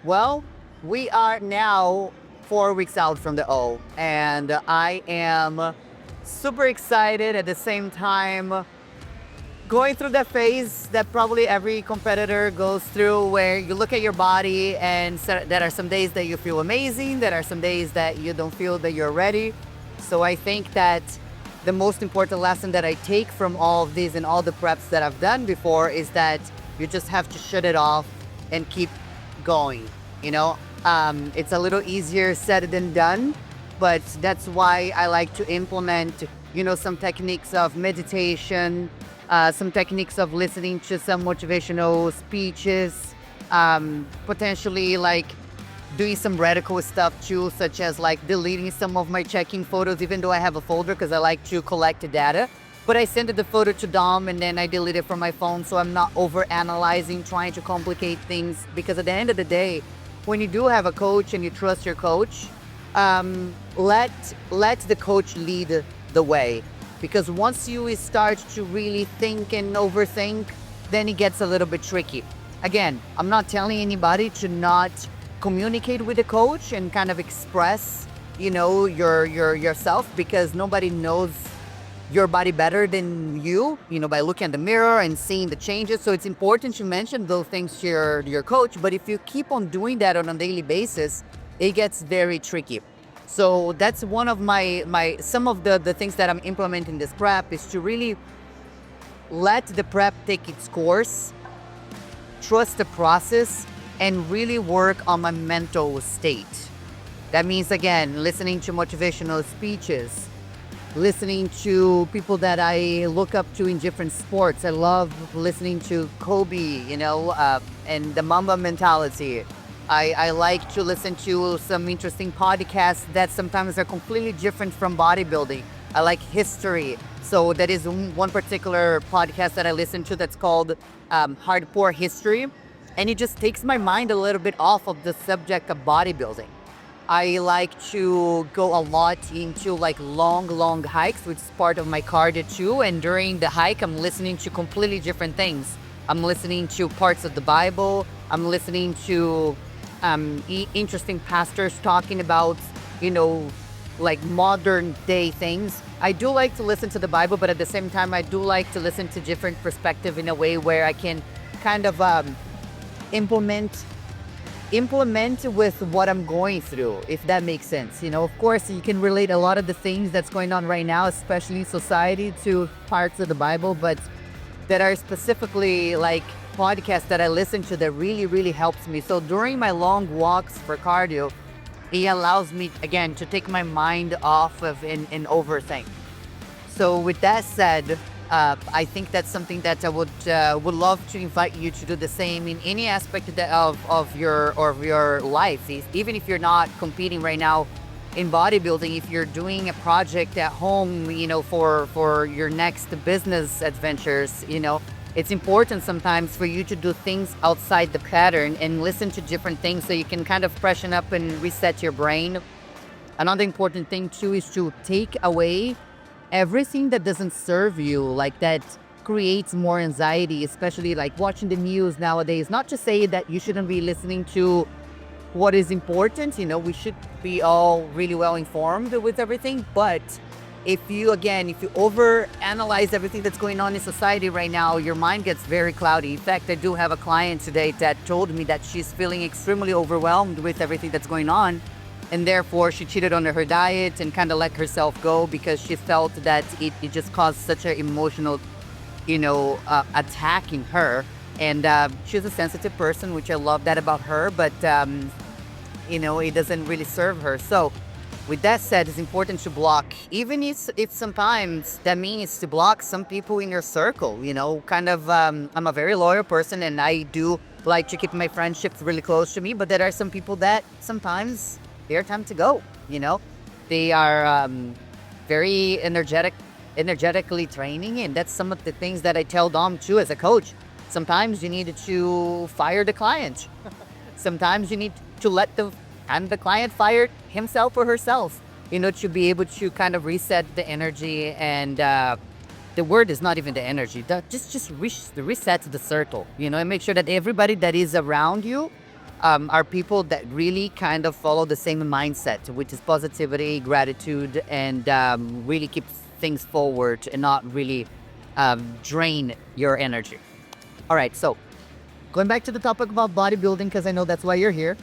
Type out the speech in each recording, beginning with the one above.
Well, we are now 4 weeks out from the O, and I am super excited at the same time going through that phase that probably every competitor goes through where you look at your body and there are some days that you feel amazing, there are some days that you don't feel that you're ready. So I think that the most important lesson that I take from all of these and all the preps that I've done before is that you just have to shut it off and keep going. You know, it's a little easier said than done, but that's why I like to implement, some techniques of meditation, some techniques of listening to some motivational speeches, potentially like doing some radical stuff too, such as like deleting some of my checking photos, even though I have a folder because I like to collect the data. But I send the photo to Dom and then I delete it from my phone, so I'm not over analyzing, trying to complicate things. Because at the end of the day, when you do have a coach and you trust your coach, let the coach lead the way. Because once you start to really think and overthink, then it gets a little bit tricky. Again, I'm not telling anybody to not communicate with the coach and kind of express, yourself, because nobody knows your body better than you, by looking at the mirror and seeing the changes. So it's important to mention those things to your coach. But if you keep on doing that on a daily basis, it gets very tricky. So that's one of some of the things that I'm implementing this prep is to really let the prep take its course, trust the process, and really work on my mental state. That means, again, listening to motivational speeches, listening to people that I look up to in different sports. I love listening to Kobe, and the Mamba mentality. I like to listen to some interesting podcasts that sometimes are completely different from bodybuilding. I like history. So that is one particular podcast that I listen to that's called Hardcore History. And it just takes my mind a little bit off of the subject of bodybuilding. I like to go a lot into like long hikes, which is part of my cardio too. And during the hike, I'm listening to completely different things. I'm listening to parts of the Bible. I'm listening to interesting pastors talking about, like modern day things. I do like to listen to the Bible, but at the same time, I do like to listen to different perspective in a way where I can kind of implement with what I'm going through, if that makes sense. Of course, you can relate a lot of the things that's going on right now, especially in society, to parts of the Bible, but that are specifically like podcasts that I listen to that really helps me. So during my long walks for cardio, it allows me, again, to take my mind off of and overthink. So with that said, I think that's something that I would love to invite you to do the same in any aspect of your life. Even if you're not competing right now in bodybuilding, if you're doing a project at home, for your next business adventures, it's important sometimes for you to do things outside the pattern and listen to different things so you can kind of freshen up and reset your brain. Another important thing too is to take away everything that doesn't serve you, like that creates more anxiety, especially like watching the news nowadays. Not to say that you shouldn't be listening to what is important, we should be all really well informed with everything. But if you over analyze everything that's going on in society right now, your mind gets very cloudy. In fact, I do have a client today that told me that she's feeling extremely overwhelmed with everything that's going on. And therefore, she cheated on her diet and kind of let herself go because she felt that it just caused such an emotional, attack in her. And she's a sensitive person, which I love that about her. But, it doesn't really serve her. So with that said, it's important to block, even if sometimes that means to block some people in your circle, I'm a very loyal person and I do like to keep my friendships really close to me. But there are some people that sometimes they're time to go, They are very energetically training, and that's some of the things that I tell Dom too as a coach. Sometimes you need to fire the client. Sometimes you need to let the client fire himself or herself, to be able to kind of reset the energy. And the word is not even the energy. Just reset the circle, and make sure that everybody that is around you are people that really kind of follow the same mindset, which is positivity, gratitude, and really keep things forward and not really drain your energy. All right, so going back to the topic about bodybuilding, because I know that's why you're here.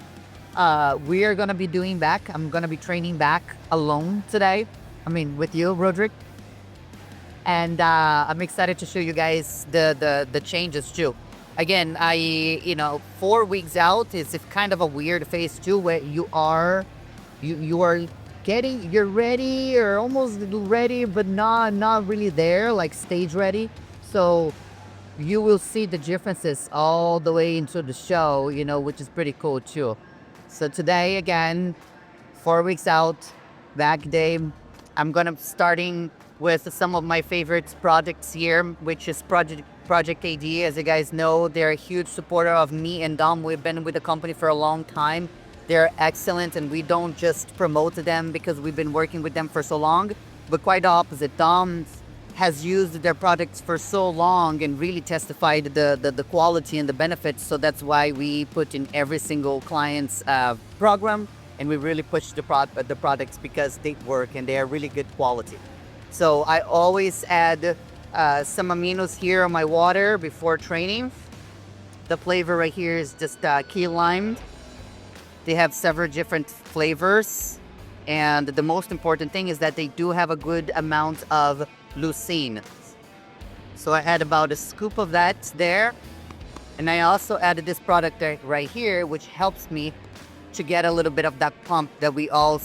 We are gonna be doing back. I'm gonna be training back alone today. I mean, with you, Roderick. And I'm excited to show you guys the changes too. Again, 4 weeks out is kind of a weird phase too, where you're ready or almost ready, but not really there, like stage ready. So you will see the differences all the way into the show, which is pretty cool too. So today, again, 4 weeks out, back day, I'm gonna starting with some of my favorite projects here, which is Project AD. As you guys know, they're a huge supporter of me and Dom. We've been with the company for a long time. They're excellent, and we don't just promote them because we've been working with them for so long, but quite the opposite. Dom has used their products for so long and really testified the quality and the benefits. So that's why we put in every single client's program, and we really push the products because they work and they are really good quality. So I always add some aminos here on my water before training. The flavor right here is just key lime. They have several different flavors, and the most important thing is that they do have a good amount of leucine. So I add about a scoop of that there, and I also added this product right here, which helps me to get a little bit of that pump that we all,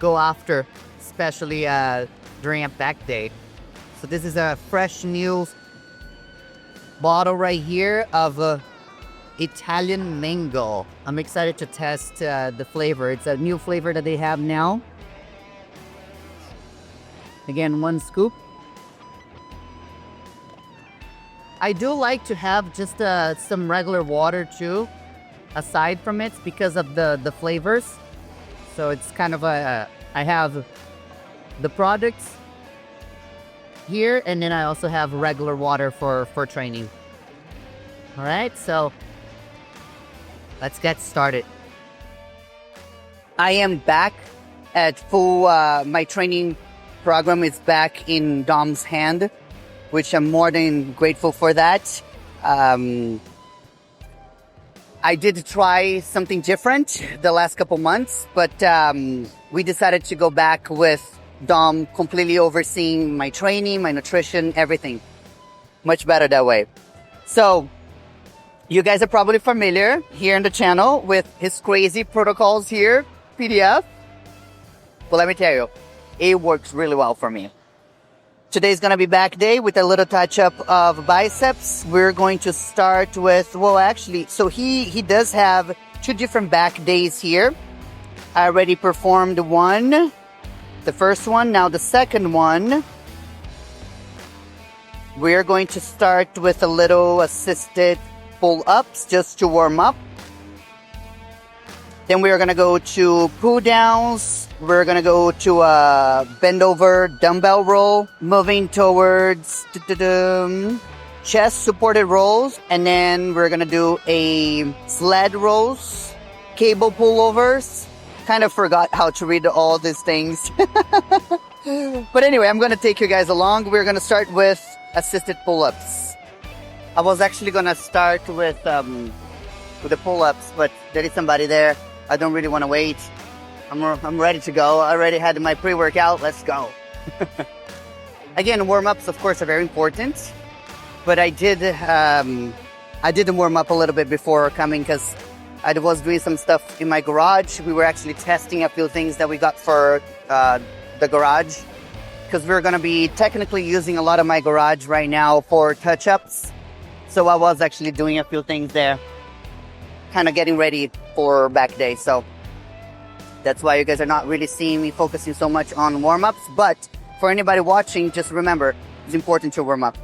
go after, especially during a back day. So this is a fresh new bottle right here of Italian mango. I'm excited to test the flavor. It's a new flavor that they have now. Again, 1 scoop. I do like to have just some regular water too, aside from it, because of the flavors. So it's kind of I have the products here, and then I also have regular water for training. All right, so let's get started. I am back at full. My training program is back in Dom's hand, which I'm more than grateful for that. I did try something different the last couple months, but we decided to go back with Dom completely overseeing my training, my nutrition, everything. Much better that way. So you guys are probably familiar here on the channel with his crazy protocols here, PDF. But let me tell you, it works really well for me. Today's gonna be back day with a little touch up of biceps. We're going to start with, so he does have 2 different back days here. I already performed one, the first one. Now the second one, we're going to start with a little assisted pull-ups just to warm up. Then we're gonna go to pull downs. We're gonna go to a bend over dumbbell roll, moving towards chest supported rolls, and then we're gonna do a sled rolls, cable pullovers. Kind of forgot how to read all these things. But anyway, I'm gonna take you guys along. We're gonna start with assisted pull-ups. I was actually gonna start with the pull-ups, but there is somebody there. I don't really want to wait. I'm ready to go. I already had my pre-workout. Let's go. Again, warm-ups, of course, are very important. But I did warm up a little bit before coming because I was doing some stuff in my garage. We were actually testing a few things that we got for the garage, because we're going to be technically using a lot of my garage right now for touch-ups. So I was actually doing a few things there, kind of getting ready for back day. So that's why you guys are not really seeing me focusing so much on warm-ups. But for anybody watching, just remember, it's important to warm up.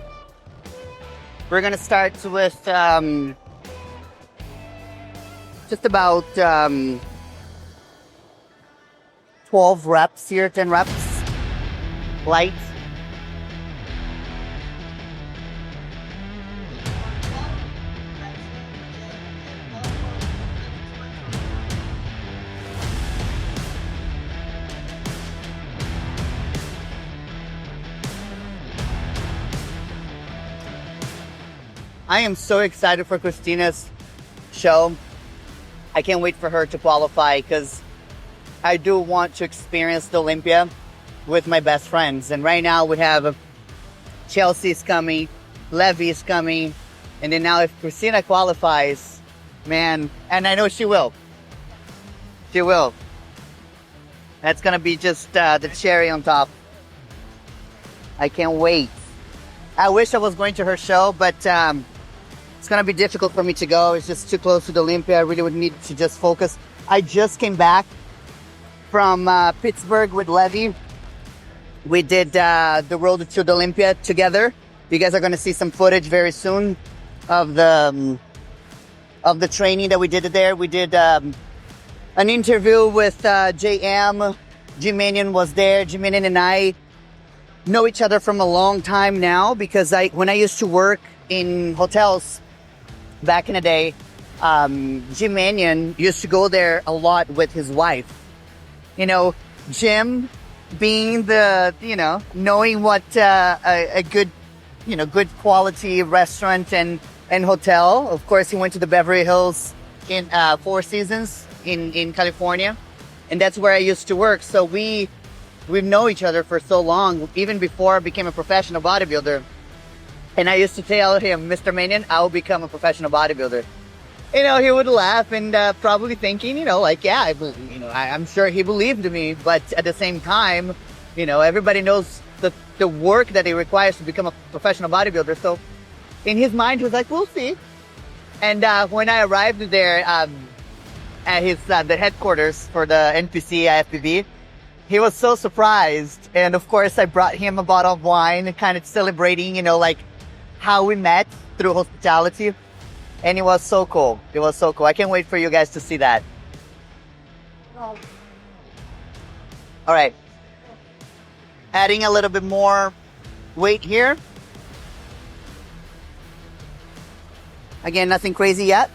We're gonna start with just about 12 reps here, 10 reps, light. I am so excited for Christina's show. I can't wait for her to qualify because I do want to experience the Olympia with my best friends. And right now we have Chelsea's coming, Levy's coming, and then now if Christina qualifies, man, and I know she will. She will. That's gonna be just the cherry on top. I can't wait. I wish I was going to her show, but it's gonna be difficult for me to go. It's just too close to the Olympia. I really would need to just focus. I just came back from Pittsburgh with Levy. We did the road to the Olympia together. You guys are gonna see some footage very soon of the training that we did there. We did an interview with JM. Jim Manion was there. Jim Manion and I know each other from a long time now because when I used to work in hotels back in the day, Jim Manion used to go there a lot with his wife. You know, Jim being the, knowing what a good, good quality restaurant and hotel. Of course, he went to the Beverly Hills in Four Seasons in California. And that's where I used to work. So we've known each other for so long, even before I became a professional bodybuilder. And I used to tell him, Mr. Manion, I'll become a professional bodybuilder. He would laugh and probably thinking, yeah, I'm sure he believed me. But at the same time, everybody knows the work that it requires to become a professional bodybuilder. So in his mind, he was like, we'll see. And when I arrived there at the headquarters for the NPC IFBB, he was so surprised. And of course, I brought him a bottle of wine, kind of celebrating, how we met through hospitality. And it was so cool. It was so cool. I can't wait for you guys to see that. All right. Adding a little bit more weight here. Again, nothing crazy yet.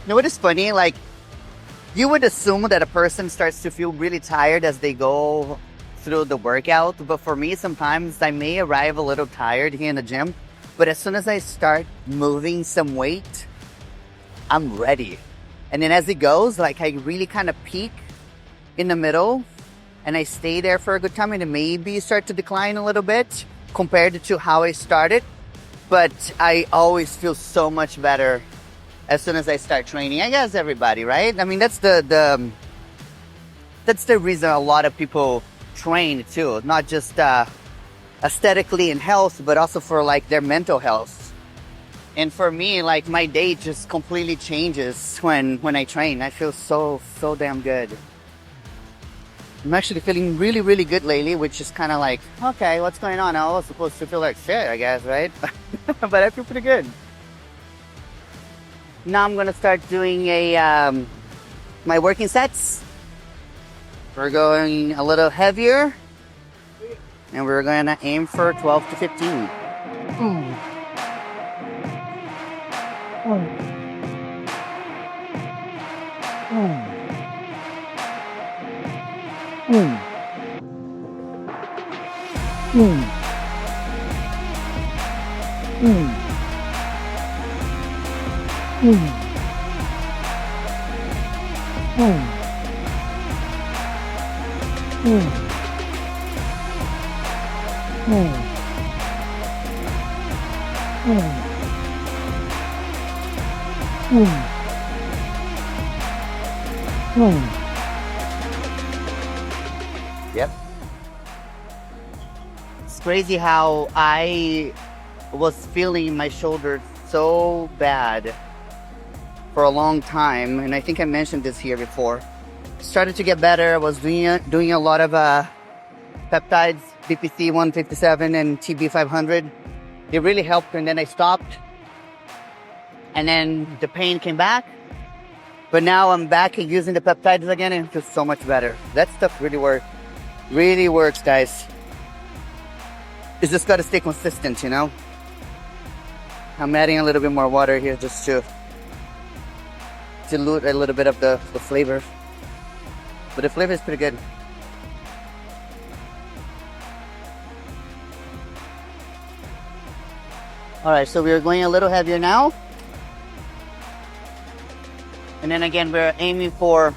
You know what is funny? You would assume that a person starts to feel really tired as they go through the workout. But for me, sometimes I may arrive a little tired here in the gym. But as soon as I start moving some weight, I'm ready. And then as it goes, I really kind of peak in the middle. And I stay there for a good time. And it maybe start to decline a little bit compared to how I started. But I always feel so much better as soon as I start training. I guess everybody, right? I mean, that's the reason a lot of people train too. Not just aesthetically and health, but also for their mental health. And for me, my day just completely changes when I train. I feel so damn good. I'm actually feeling really, really good lately, which is kind of okay, what's going on? I was supposed to feel like shit, I guess, right? But I feel pretty good. Now I'm gonna start doing my working sets. We're going a little heavier, and we're gonna aim for 12 to 15. Yep. It's crazy how I was feeling my shoulders so bad for a long time, and I think I mentioned this here before. Started to get better. I was doing a lot of peptides, BPC 157 and TB 500. It really helped, and then I stopped. and then the pain came back. But now I'm back using the peptides again, and it feels so much better. That stuff really works. Really works, guys. It's just got to stay consistent, you know? I'm adding a little bit more water here just to dilute a little bit of the flavor. But the flavor is pretty good. Alright, so we're going a little heavier now. And then again, we're aiming for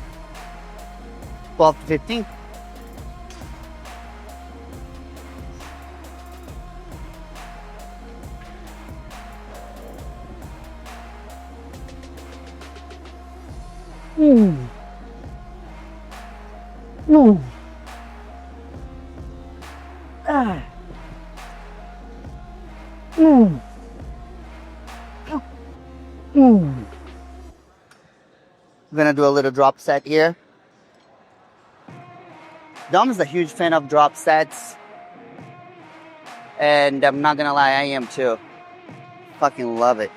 12 to 15. I'm gonna do a little drop set here. Dom is a huge fan of drop sets. And I'm not gonna lie, I am too. Fucking love it.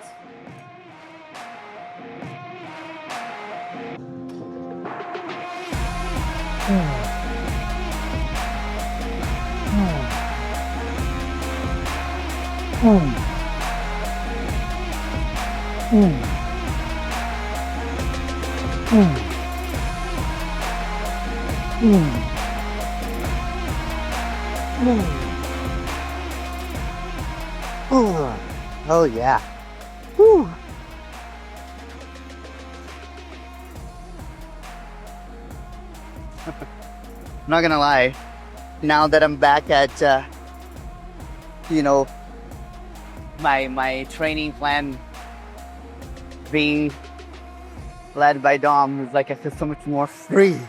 Oh yeah. Whew. I'm not gonna lie, now that I'm back at you know, my training plan being led by Dom, it's like I feel so much more free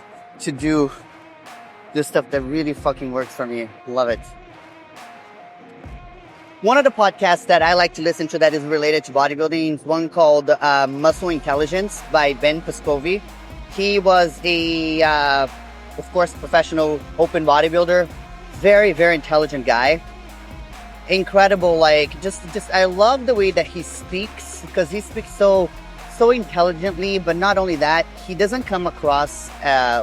to do the stuff that really fucking works for me. Love it. One of the podcasts that I like to listen to that is related to bodybuilding is one called Muscle Intelligence by Ben Piscovi. He was a, of course, professional open bodybuilder. Very, very intelligent guy. Incredible, like, just I love the way that he speaks, because he speaks so intelligently, but not only that, he doesn't come across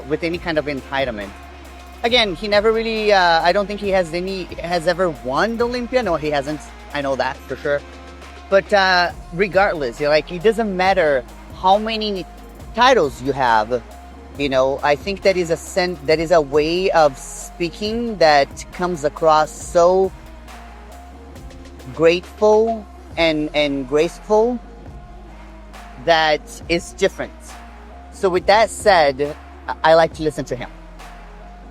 with any kind of entitlement. Again, he never really, I don't think he has ever won the Olympia. No, he hasn't. I know that for sure. But regardless, like, it doesn't matter how many titles you have. You know, I think that is a way of speaking that comes across so grateful and graceful that is different. So with that said, I like to listen to him.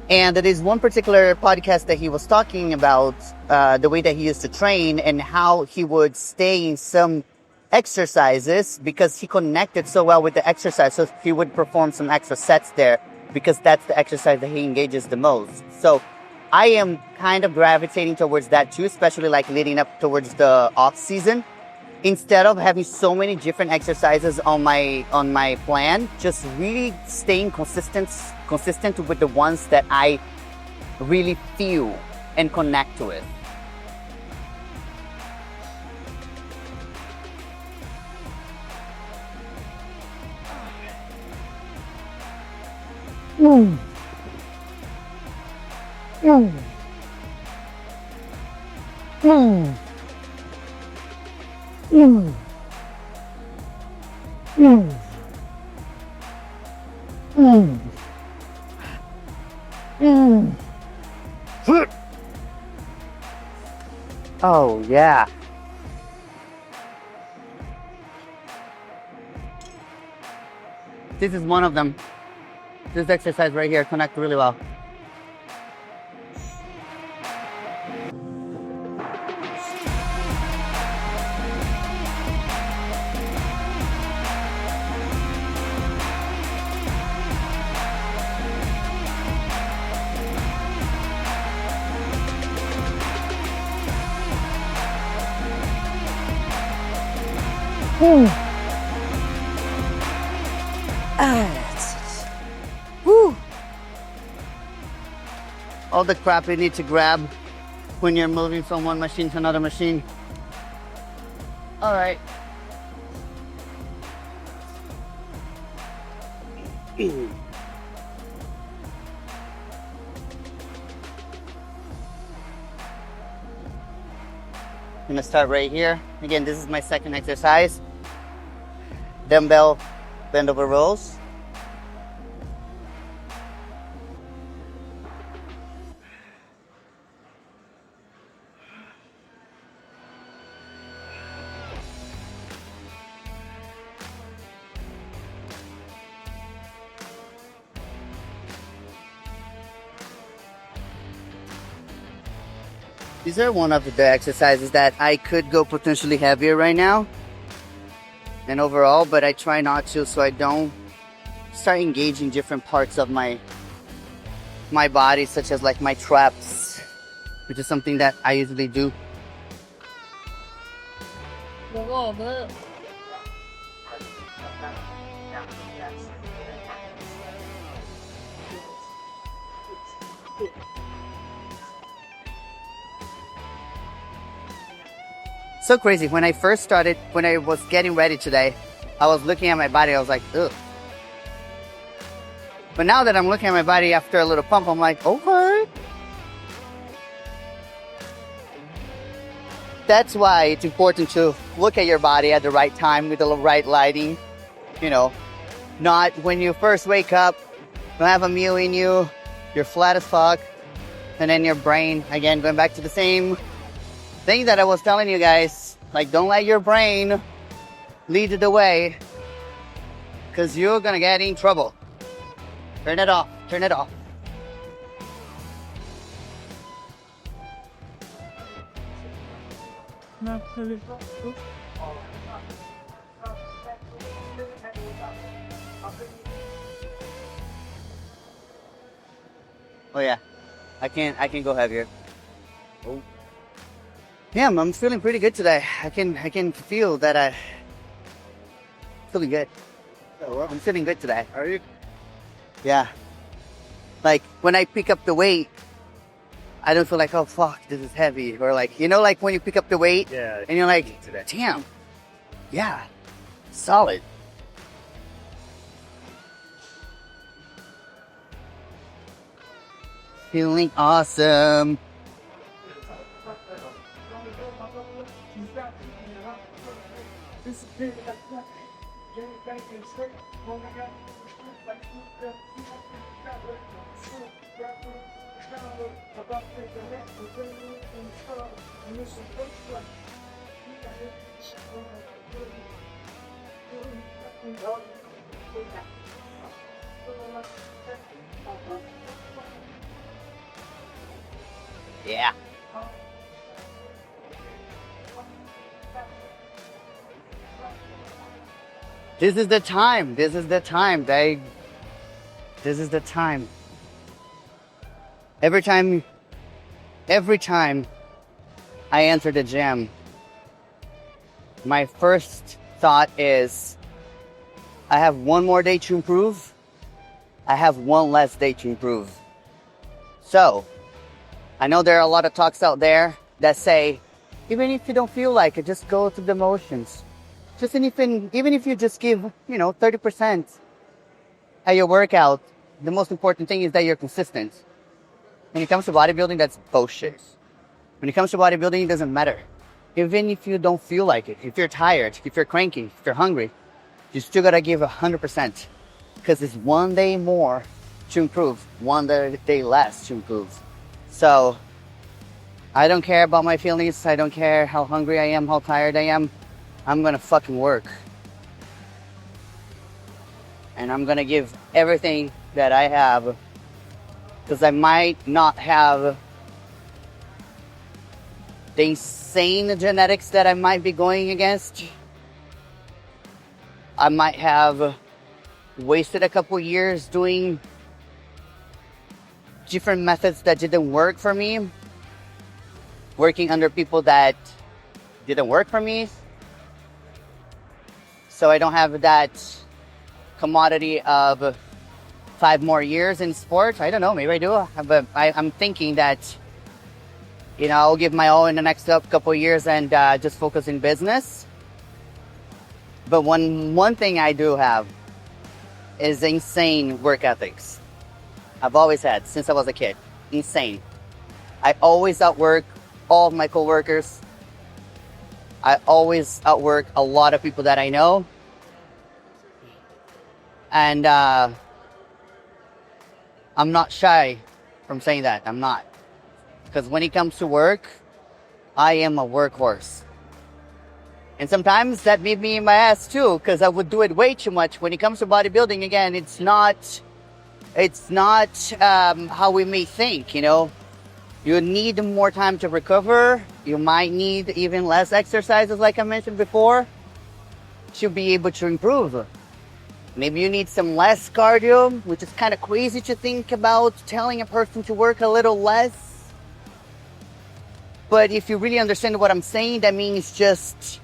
And there is one particular podcast that he was talking about the way that he used to train and how he would stay in some exercises because he connected so well with the exercise. So he would perform some extra sets there because that's the exercise that he engages the most. So I am kind of gravitating towards that too, especially like leading up towards the off season. Instead of having so many different exercises on my plan, just really staying consistent with the ones that I really feel and connect with. Oh yeah. This is one of them. This exercise right here connects really well. All the crap you need to grab when you're moving from one machine to another machine. All right. I'm gonna start right here. Again, this is my second exercise. Dumbbell bend over rows. These are one of the exercises that I could go potentially heavier right now and overall, but I try not to so I don't start engaging different parts of my body, such as like my traps, which is something that I usually do. So crazy. When I first started, when I was getting ready today, I was looking at my body, I was like, ugh. But now that I'm looking at my body after a little pump, I'm like, okay. That's why it's important to look at your body at the right time with the right lighting. You know, not when you first wake up, don't have a meal in you, you're flat as fuck, and then your brain, again, going back to the same thing that I was telling you guys, like, don't let your brain lead the way, because you're gonna get in trouble. Turn it off, turn it off. Oh yeah, I can go heavier. Oh. Yeah, I'm feeling pretty good today. I can feel that I'm feeling good. I'm feeling good today. Are you? Yeah. Like when I pick up the weight, I don't feel like, oh fuck, this is heavy. Or like, you know, like when you pick up the weight, Yeah. and you're like, damn, yeah, solid. Feeling awesome. Yeah. This is the time. This is the time. This is the time. Every time I enter the gym, my first thought is, I have one more day to improve. I have one less day to improve. So, I know there are a lot of talks out there that say, even if you don't feel like it, just go through the motions. Even if you just give, 30% at your workout, the most important thing is that you're consistent. When it comes to bodybuilding, that's bullshit. When it comes to bodybuilding, it doesn't matter. Even if you don't feel like it, if you're tired, if you're cranky, if you're hungry, you still gotta give 100%. Because it's one day more to improve, one day less to improve. So, I don't care about my feelings. I don't care how hungry I am, how tired I am. I'm gonna fucking work. And I'm gonna give everything that I have. Because I might not have the insane genetics that I might be going against. I might have wasted a couple years doing different methods that didn't work for me. Working under people that didn't work for me. So I don't have that commodity of 5 more years in sports. I don't know, maybe I do. But I'm thinking that, I'll give my all in the next couple of years and just focus in business. But one thing I do have is insane work ethics. I've always had since I was a kid. Insane. I always outwork all of my coworkers. I always outwork a lot of people that I know. And I'm not shy from saying that. I'm not. Because when it comes to work, I am a workhorse. And sometimes that beat me in my ass too, because I would do it way too much. When it comes to bodybuilding, again, it's not how we may think, you know. You need more time to recover. You might need even less exercises, like I mentioned before, to be able to improve. Maybe you need some less cardio, which is kind of crazy to think about telling a person to work a little less. But if you really understand what I'm saying, that means just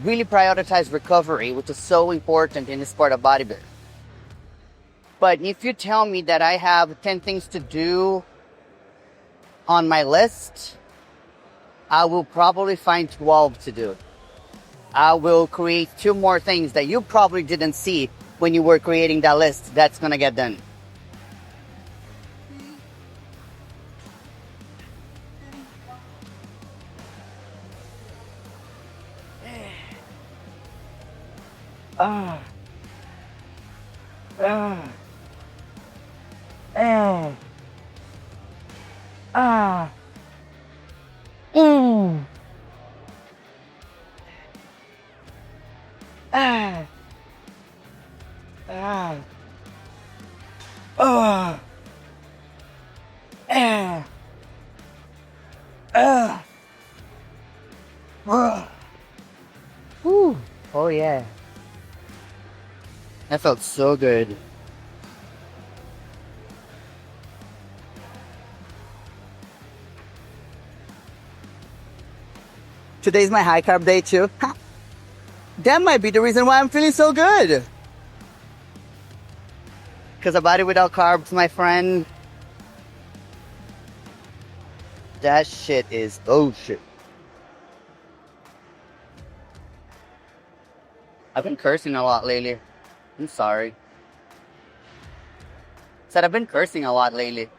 really prioritize recovery, which is so important in the sport of bodybuilding. But if you tell me that I have 10 things to do on my list, I will probably find 12 to do. I will create 2 more things that you probably didn't see when you were creating that list. That's gonna get done. Ah. Ah. Ah. Ah. Mm. Ah. Ah. Ah. Ah. Ah. Ah. Whew. Oh yeah. That felt so good. Today's my high carb day too. That might be the reason why I'm feeling so good. Because a body without carbs, my friend, that shit is bullshit. I've been cursing a lot lately. I'm sorry. Said I've been cursing a lot lately.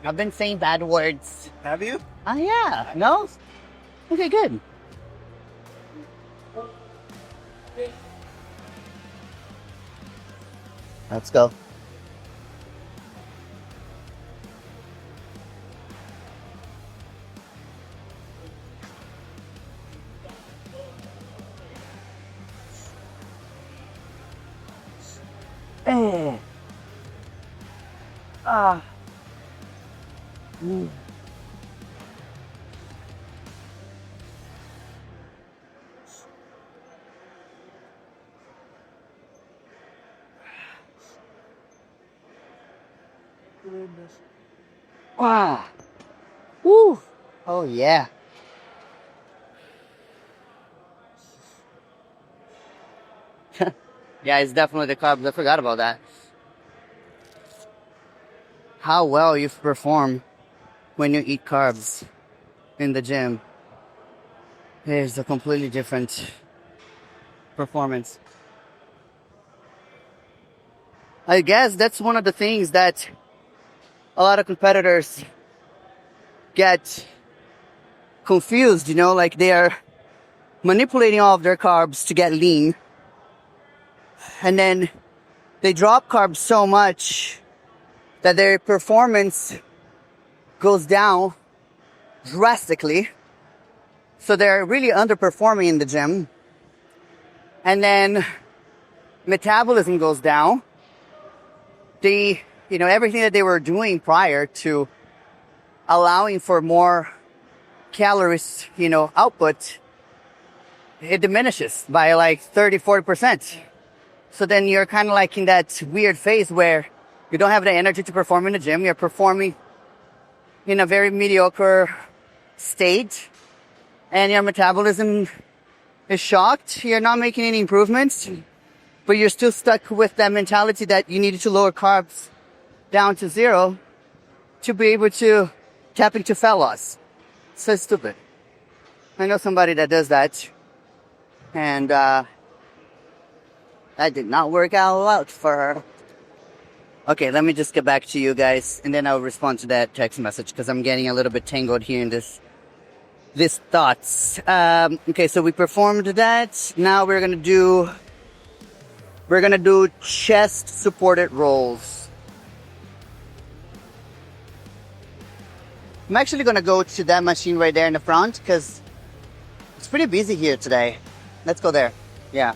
I've been saying bad words. Have you? Oh yeah. No? Okay, good. Let's go. Ah. Wow. Woo. Oh yeah. Yeah, it's definitely the carbs. I forgot about that. How well you perform when you eat carbs in the gym is a completely different performance. I guess that's one of the things that a lot of competitors get confused, you know, like they are manipulating all of their carbs to get lean. And then they drop carbs so much that their performance goes down drastically. So they're really underperforming in the gym. And then metabolism goes down. Everything that they were doing prior to allowing for more calories, output, it diminishes by like 30-40%. So then you're kind of like in that weird phase where you don't have the energy to perform in the gym. You're performing in a very mediocre state and your metabolism is shocked. You're not making any improvements, but you're still stuck with that mentality that you needed to lower carbs down to 0 to be able to tap into fat loss. So stupid. I know somebody that does that, and I That did not work out for her. Okay, let me just get back to you guys, and then I'll respond to that text message because I'm getting a little bit tangled here in this thoughts. Okay, so we performed that. Now we're gonna do chest supported rolls. I'm actually gonna go to that machine right there in the front because it's pretty busy here today. Let's go there. Yeah.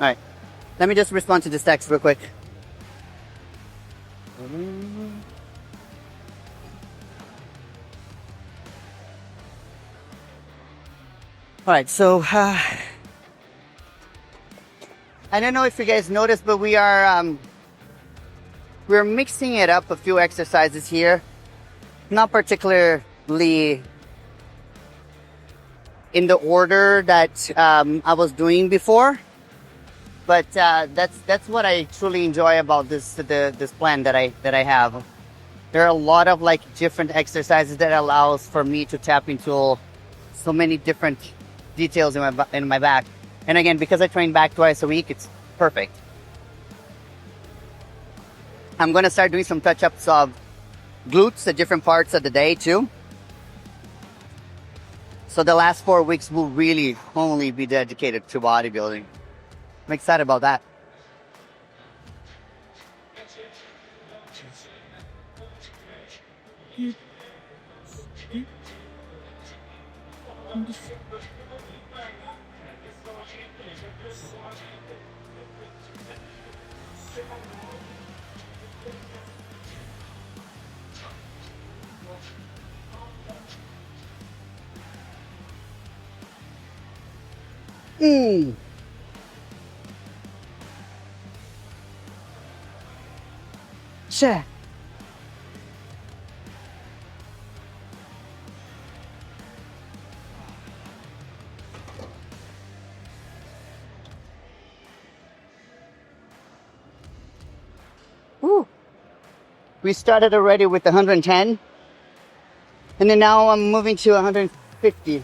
All right. Let me just respond to this text real quick. All right, so I don't know if you guys noticed, but we're mixing it up a few exercises here. Not particularly in the order that I was doing before, but that's what I truly enjoy about this plan that I have. There are a lot of like different exercises that allows for me to tap into so many different details in my back. And again, because I train back twice a week, it's perfect. I'm gonna start doing some touch-ups of glutes at different parts of the day too. So the last 4 weeks will really only be dedicated to bodybuilding. I'm excited about that. Sure. Woo. We started already with 110, and then now I'm moving to 150.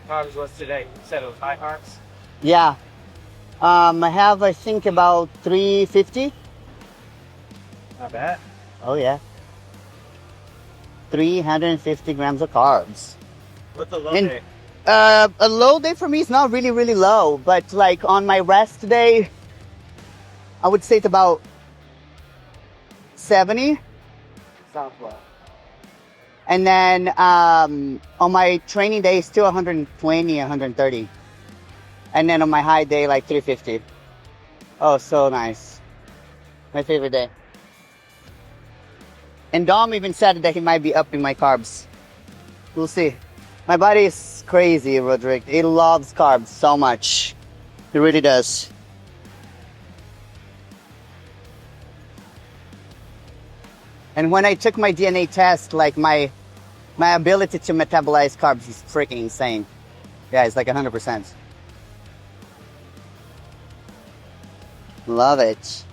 Carbs was today? You said it was high carbs? Yeah. I have, I think, about 350. Not bad. Oh, yeah. 350 grams of carbs. What's the low And, day? a low day for me is not really, really low, but like on my rest day, I would say it's about 70. Sounds low. And then on my training day, still 120, 130. And then on my high day, like 350. Oh, so nice. My favorite day. And Dom even said that he might be upping my carbs. We'll see. My body is crazy, Roderick. It loves carbs so much. It really does. And when I took my DNA test, like my ability to metabolize carbs is freaking insane. Yeah, it's like 100%. Love it.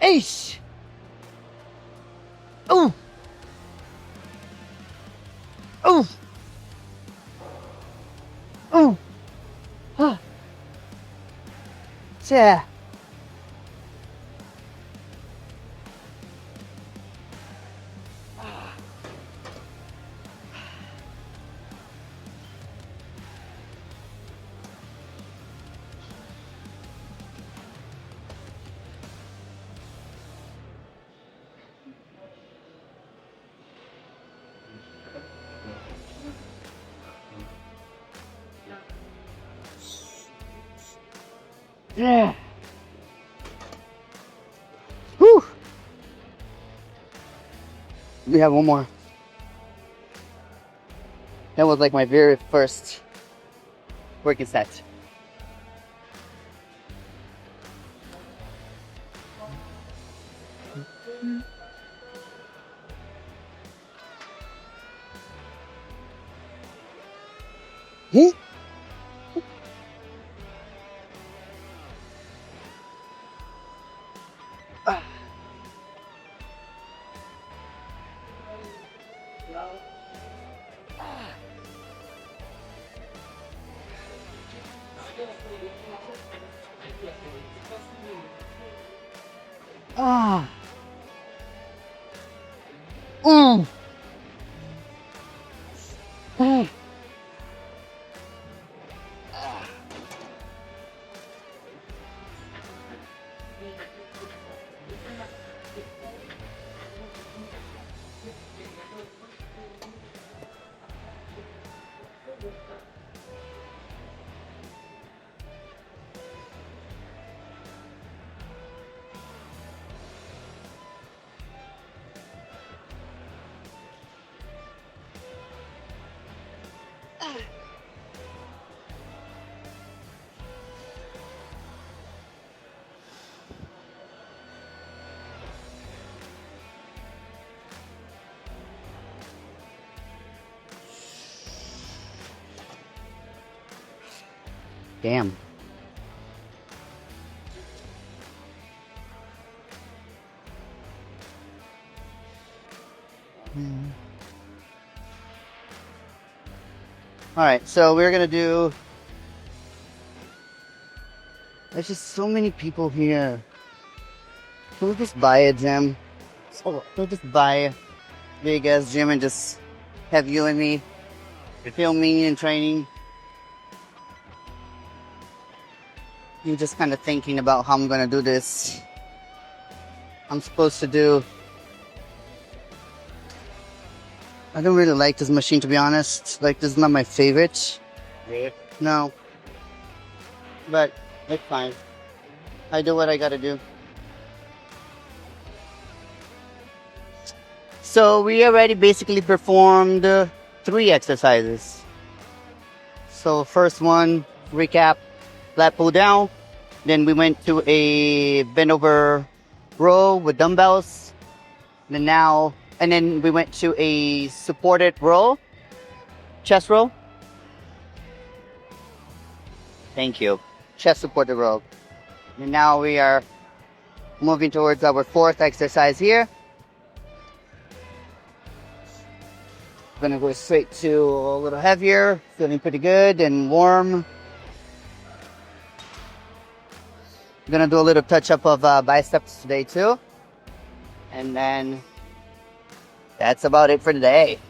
Ace. Ooh. Ooh. Ooh. Huh. Yeah. Yeah. Whew. We have one more. That was like my very first working set. Ah. Mm. Mm. Damn. All right, so we're gonna do. There's just so many people here. Can we just buy a gym? So we'll just buy a big ass gym and just have you and me filming and training. I'm just kind of thinking about how I'm gonna do this. I'm supposed to do. I don't really like this machine, to be honest. Like, this is not my favorite. Really? No. But it's fine. I do what I gotta do. So we already basically performed 3 exercises. So first one, recap, lat pull down. Then we went to a bend over row with dumbbells. And then we went to a supported row, chest row. Thank you. Chest supported row. And now we are moving towards our 4th exercise here. Gonna go straight to a little heavier, feeling pretty good and warm. Gonna do a little touch up of biceps today too. And then that's about it for today.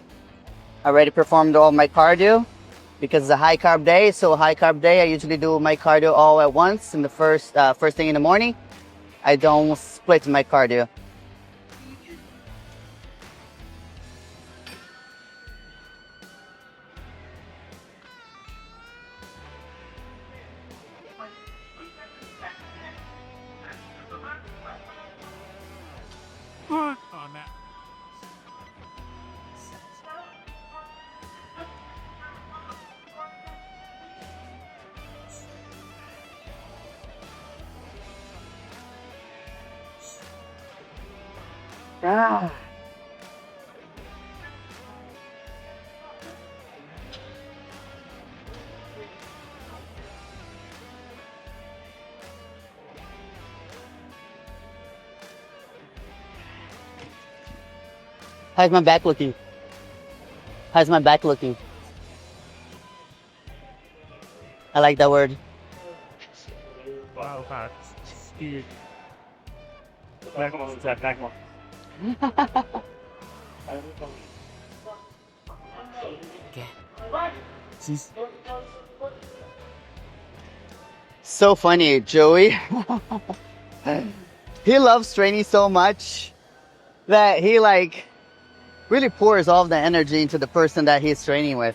I already performed all my cardio because it's a high carb day. So high carb day, I usually do my cardio all at once in the first thing in the morning. I don't split my cardio. On that. Ah. How's my back looking? How's my back looking? I like that word. Wow, hard. Speed. Back one, back one. So funny, Joey. He loves training so much that he really pours all the energy into the person that he's training with.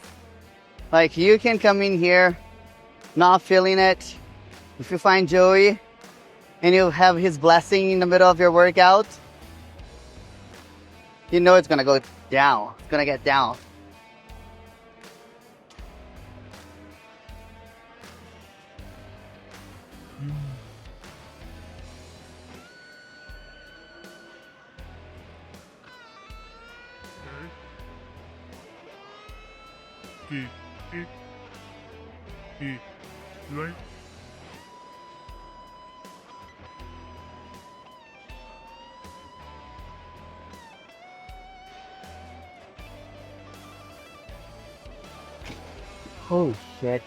Like, you can come in here not feeling it. If you find Joey and you have his blessing in the middle of your workout, you know it's gonna go down. It's gonna get down. Right. Holy shit.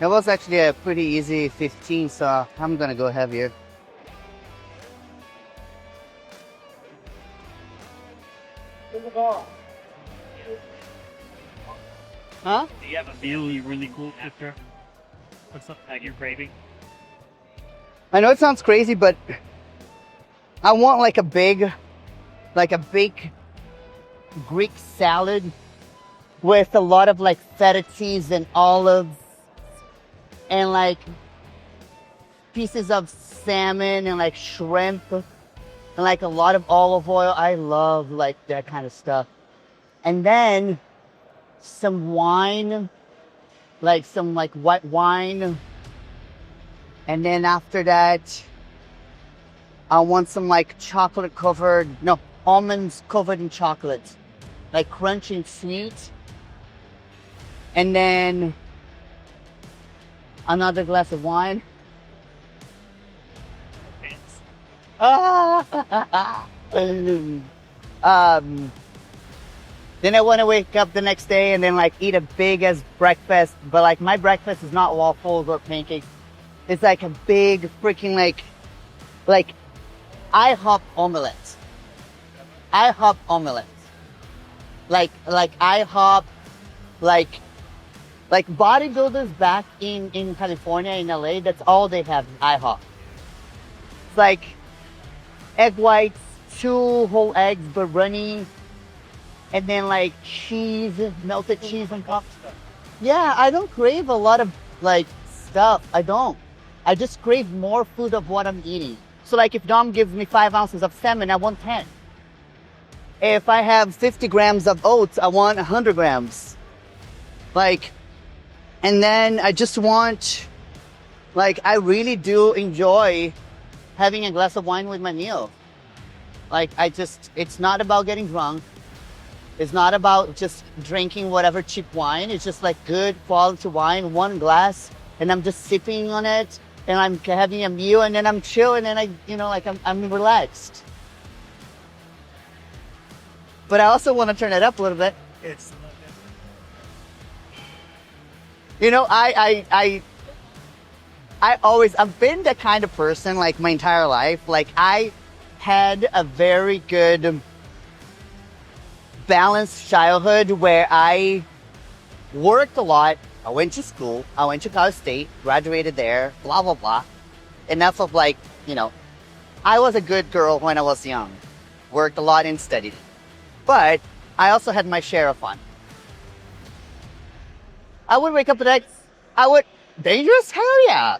It was actually a pretty easy 15, so I'm gonna go heavier. Huh? Do you have a meal you really cool after? What's something that you're craving? I know it sounds crazy, but I want like a big Greek salad with a lot of like feta cheese and olives and like pieces of salmon and like shrimp and like a lot of olive oil. I love like that kind of stuff. And then some wine, like some like white wine. And then after that, I want some like almonds covered in chocolate, like crunchy and sweet. And then another glass of wine. Then I want to wake up the next day and then like eat a big as breakfast. But like my breakfast is not waffles or pancakes. It's like a big freaking like IHOP omelette. IHOP omelette. Like IHOP, like bodybuilders back in California, in LA, that's all they have, IHOP. It's like egg whites, 2 whole eggs but runny, and then like cheese, melted cheese on top. Yeah, I don't crave a lot of like stuff. I don't. I just crave more food of what I'm eating. So like if Dom gives me 5 ounces of salmon, I want 10. If I have 50 grams of oats, I want 100 grams. Like, and then I just want, like, I really do enjoy having a glass of wine with my meal. Like, it's not about getting drunk. It's not about just drinking whatever cheap wine. It's just like good quality wine, 1 glass, and I'm just sipping on it, and I'm having a meal, and then I'm chilling, and I'm relaxed. But I also want to turn it up a little bit. It's You know, I've been the kind of person, like, my entire life. Like, I had a very good balanced childhood where I worked a lot. I went to school. I went to College State, graduated there, blah, blah, blah. Enough of like, I was a good girl when I was young. Worked a lot and studied. But I also had my share of fun. I would wake up the next, dangerous? Hell yeah.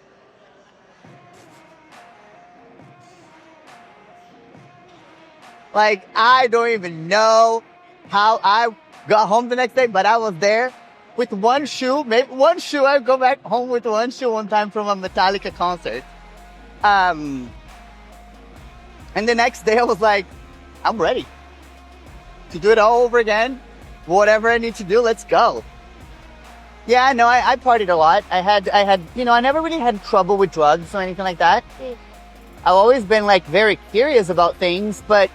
Like, I don't even know how I got home the next day, but I was there with 1 shoe, maybe 1 shoe. I go back home with 1 shoe one time from a Metallica concert. And the next day I was like, I'm ready to do it all over again. Whatever I need to do, let's go. Yeah, no, I partied a lot. I had, I never really had trouble with drugs or anything like that. I've always been like very curious about things, but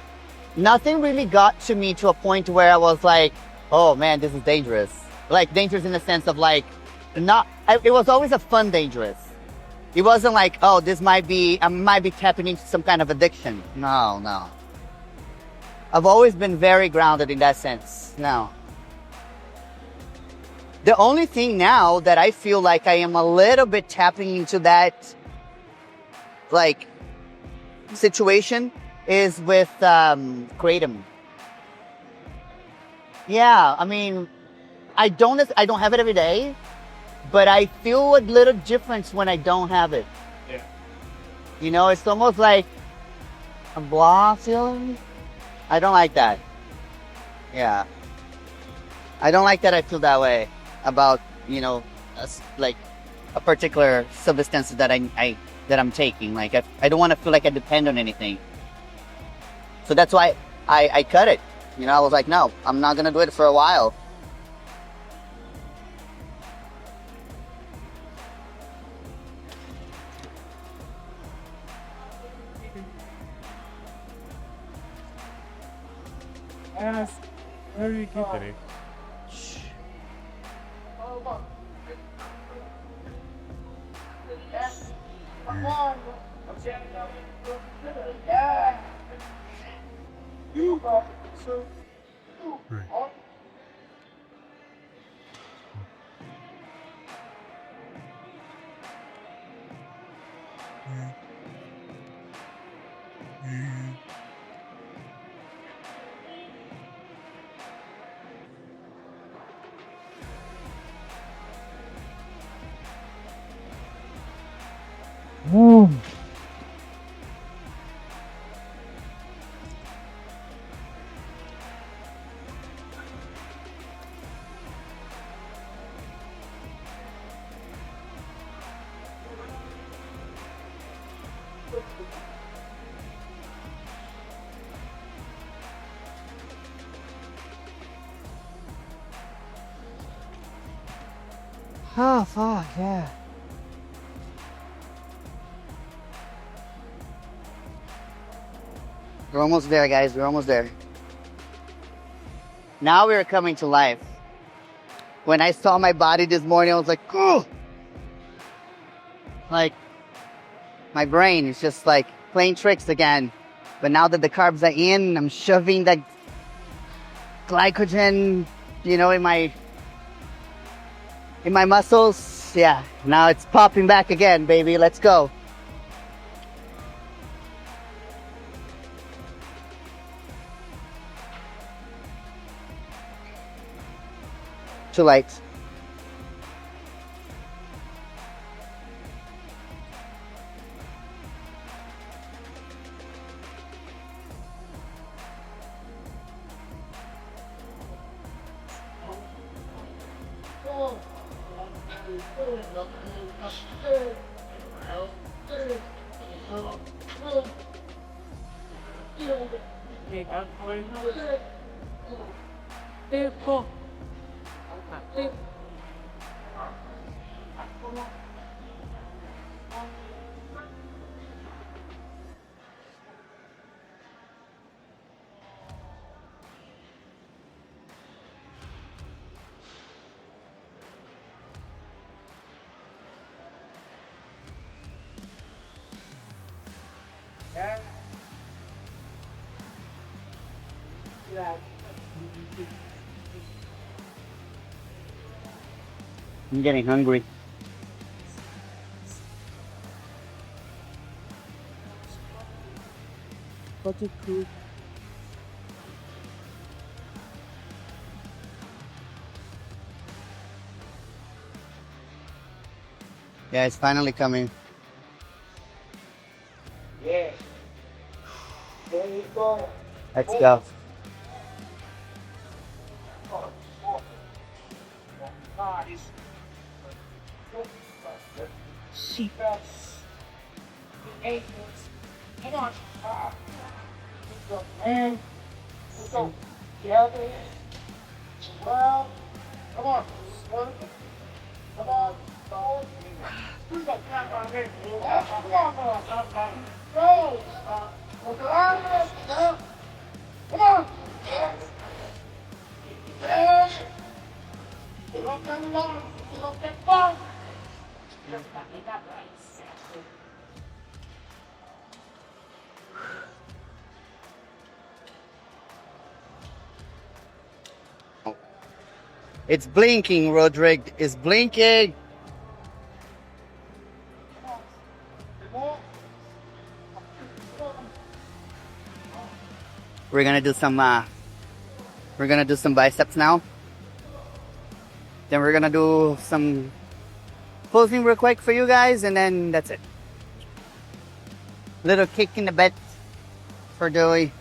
nothing really got to me to a point where I was like, oh man, this is dangerous. Like dangerous in the sense of like, it was always a fun dangerous. It wasn't like, oh, I might be tapping into some kind of addiction. No. I've always been very grounded in that sense. No. The only thing now that I feel like I am a little bit tapping into that, like, situation is with kratom. Yeah, I mean, I don't have it every day, but I feel a little difference when I don't have it. Yeah. It's almost like a blah feeling. I don't like that. Yeah. I don't like that I feel that way about, like a particular substance that I'm taking. Like I don't want to feel like I depend on anything. So that's why I cut it. I was like, no, I'm not gonna do it for a while. Where do you keep it? Oh, fuck, yeah. We're almost there, guys. We're almost there. Now we're coming to life. When I saw my body this morning, I was like, oh! Like, my brain is just like playing tricks again. But now that the carbs are in, I'm shoving that glycogen, you know, in my muscles. Yeah, now it's popping back again, baby. Let's go. Too late. I'm getting hungry. Yeah, it's finally coming. Yeah. There you go. Let's go. Nice. Seatbelts. Ankles. Come on. Let's go, man. Let's go. Together. Well. Come on. Come on. Who's got time on here? Come on. Go. Come on. Yes. Look at long. Look at long. It's blinking, Rodrigue. It's blinking. We're gonna do some biceps now. Then we're gonna do some posing real quick for you guys, and then that's it. Little kick in the butt for Joey.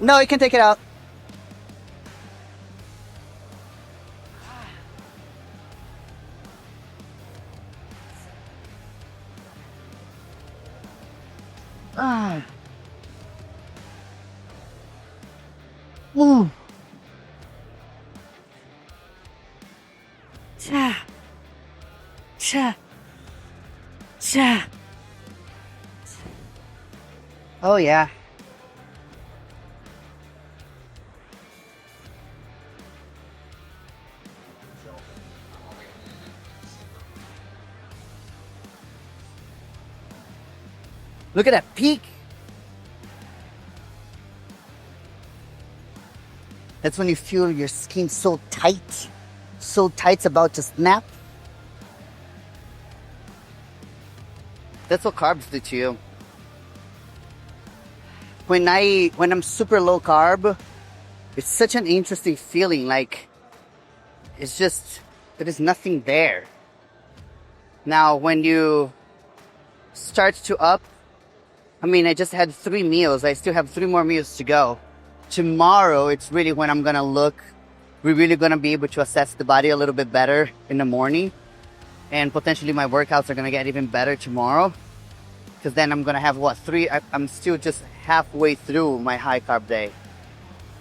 No, you can take it out. Ah. Ooh. Cha. Cha. Cha. Oh yeah. Look at that peak. That's when you feel your skin so tight it's about to snap. That's what carbs do to you. When I'm super low carb, it's such an interesting feeling. Like, it's just, there is nothing there. Now, when you start to up, I mean, I just had 3 meals. I still have 3 more meals to go. Tomorrow, it's really when I'm gonna look. We're really gonna be able to assess the body a little bit better in the morning. And potentially my workouts are gonna get even better tomorrow. Because then I'm gonna have, what, 3? I'm still just halfway through my high carb day.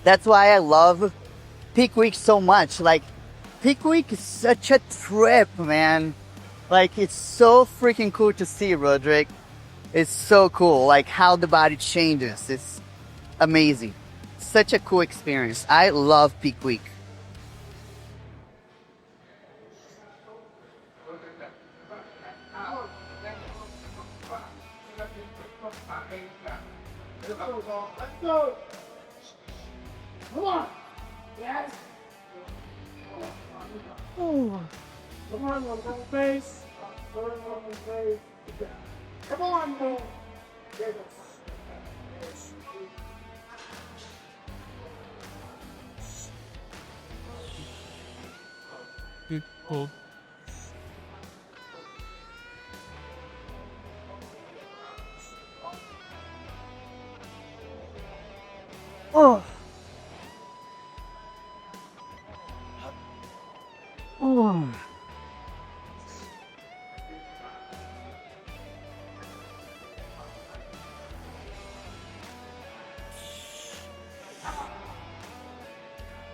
That's why I love peak week so much. Like, peak week is such a trip, man. Like, it's so freaking cool to see, Roderick. It's so cool, like how the body changes. It's amazing. Such a cool experience. I love peak week. Let's go. Come on. Yes. Come on, one more face. Come on, man. Good pull. Oh. Oh.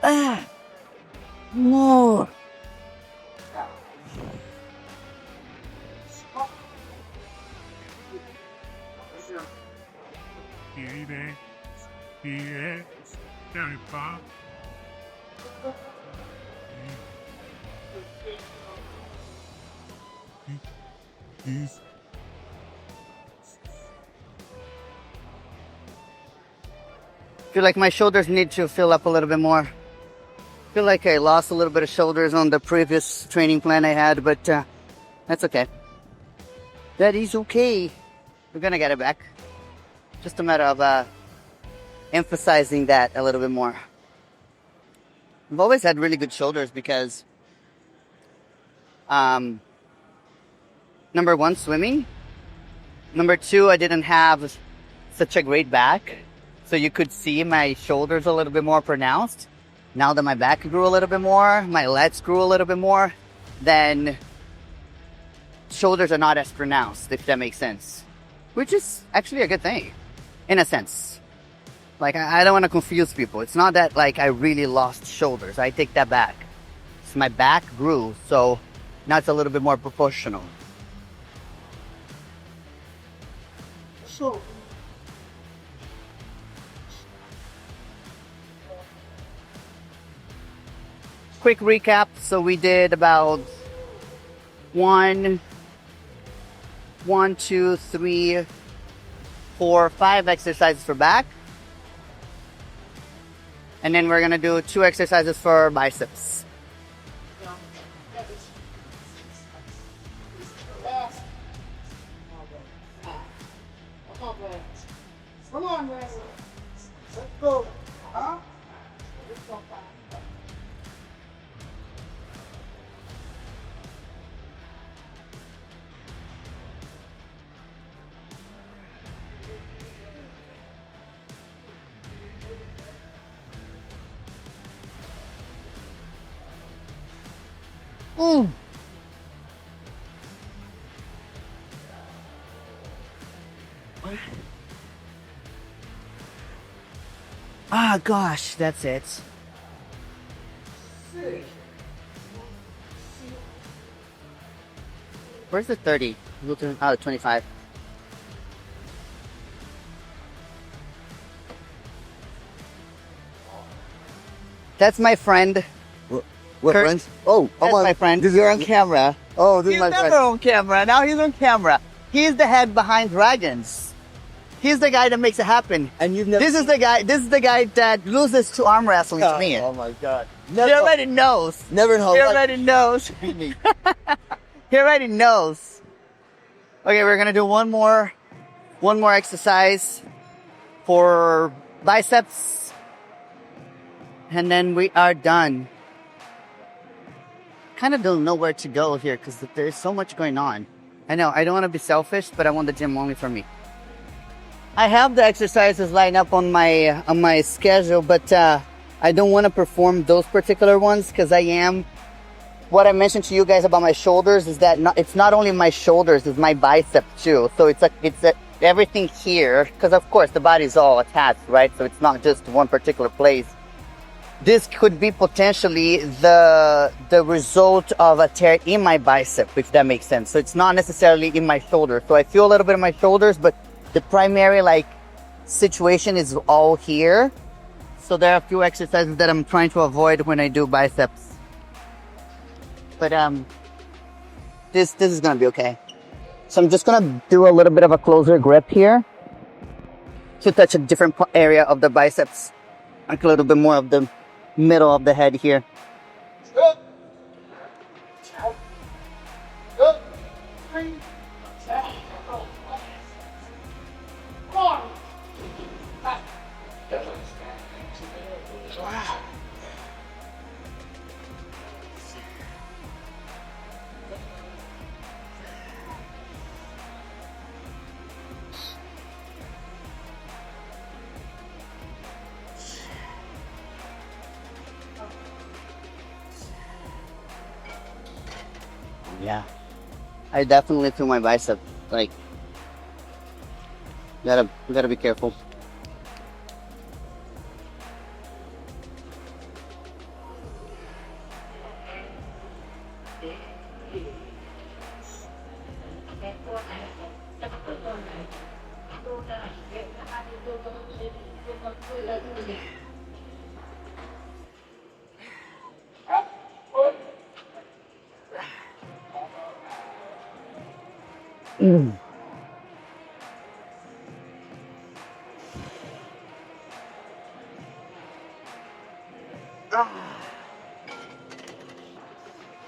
Ah. More. Very far. Please. Feel like my shoulders need to fill up a little bit more. Feel like I lost a little bit of shoulders on the previous training plan I had, but that's okay. That is okay. We're gonna get it back. Just a matter of emphasizing that a little bit more. I've always had really good shoulders because number 1, swimming. Number 2, I didn't have such a great back, so you could see my shoulders a little bit more pronounced. Now that my back grew a little bit more, my lats grew a little bit more, then shoulders are not as pronounced, if that makes sense. Which is actually a good thing, in a sense. Like, I don't want to confuse people. It's not that, like, I really lost shoulders. I take that back. So my back grew, so now it's a little bit more proportional. So. Quick recap. So we did about 1, 2, 3, 4, 5 exercises for back. And then we're gonna do 2 exercises for biceps. Come on, man. Let's go. Huh? Ooh. Ah, gosh, that's it. Where's the 30? Looking out 25. That's my friend. What Kurt- friends? Oh, That's my friend. This You're is on camera. Oh, this He's is my never friend. on camera. Now he's on camera. He's the head behind Dragons. He's the guy that makes it happen. And you've never. This is the guy. This is the guy that loses to arm wrestling to me. Oh my god. He Never. already knows. Never in He hell. life already knows. beat me. He already knows. Okay, we're gonna do one more exercise for biceps, and then we are done. Kind of don't know where to go here because there's so much going on. I know I don't want to be selfish, but I want the gym only for me. I have the exercises lined up on my schedule, but I don't want to perform those particular ones because I am. What I mentioned to you guys about my shoulders is that it's not only my shoulders, it's my bicep too. So it's everything here, because of course the body's all attached, right? So it's not just one particular place. This could be potentially the result of a tear in my bicep, if that makes sense. So it's not necessarily in my shoulder. So I feel a little bit in my shoulders, but the primary situation is all here. So there are a few exercises that I'm trying to avoid when I do biceps. But this is gonna be okay. So I'm just gonna do a little bit of a closer grip here to touch a different area of the biceps, like a little bit more of the middle of the head here. Good. Good. 3, 4, 5. Yeah, I definitely feel my bicep. Gotta be careful.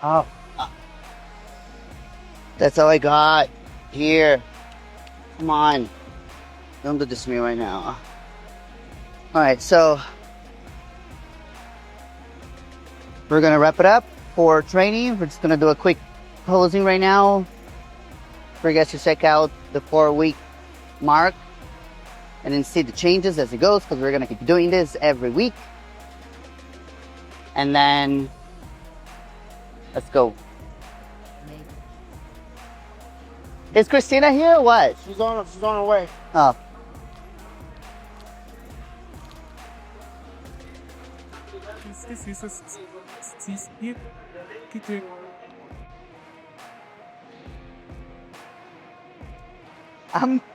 Oh, that's all I got here. Come on, don't do this to me right now. All right, so we're gonna wrap it up for training. We're just gonna do a quick closing right now for you guys to check out the 4-week mark and then see the changes as it goes, because we're gonna keep doing this every week. And then let's go. Is Christina here or what? She's on her way. Oh.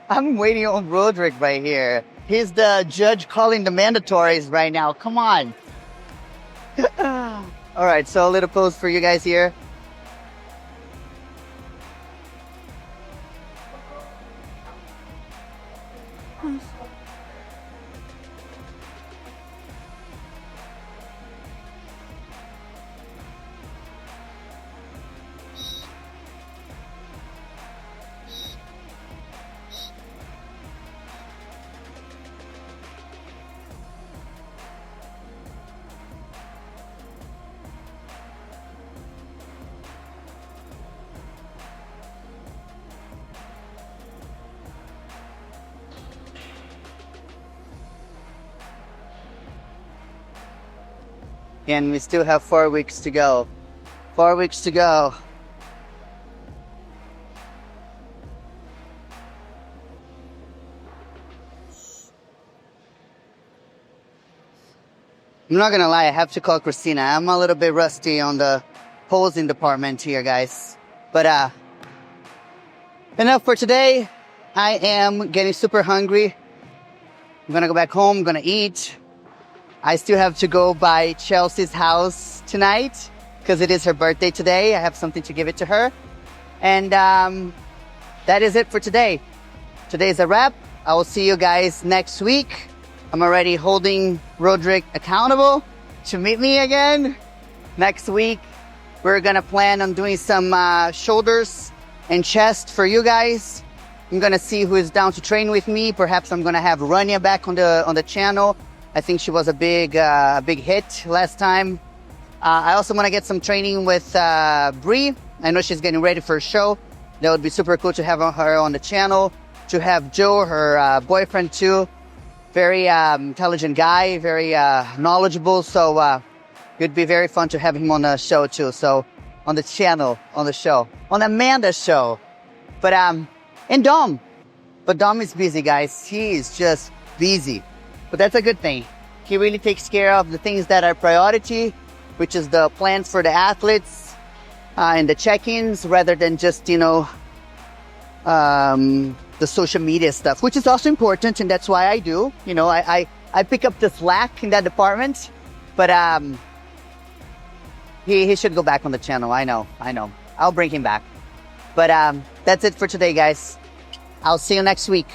I'm waiting on Roderick right here. He's the judge calling the mandatories right now. Come on. All right, so a little pose for you guys here. And we still have 4 weeks to go. 4 weeks to go. I'm not gonna lie, I have to call Christina. I'm a little bit rusty on the posing department here, guys. But enough for today. I am getting super hungry. I'm gonna go back home, I'm gonna eat. I still have to go by Chelsea's house tonight because it is her birthday today. I have something to give it to her. And that is it for today. Today's a wrap. I will see you guys next week. I'm already holding Roderick accountable to meet me again. Next week, we're gonna plan on doing some shoulders and chest for you guys. I'm gonna see who is down to train with me. Perhaps I'm gonna have Rania back on the channel. I think she was a big hit last time. I also want to get some training with Bree. I know she's getting ready for a show. That would be super cool to have her on the channel. To have Joe, her boyfriend too. Very intelligent guy, very knowledgeable. So it'd be very fun to have him on the show too. So on the channel, on the show, on Amanda's show. But and Dom. But Dom is busy, guys. He is just busy. But that's a good thing. He really takes care of the things that are priority, which is the plans for the athletes and the check-ins, rather than just, you know, the social media stuff, which is also important, and that's why I do. You know, I pick up the slack in that department, but he should go back on the channel. I know. I'll bring him back. But that's it for today, guys. I'll see you next week.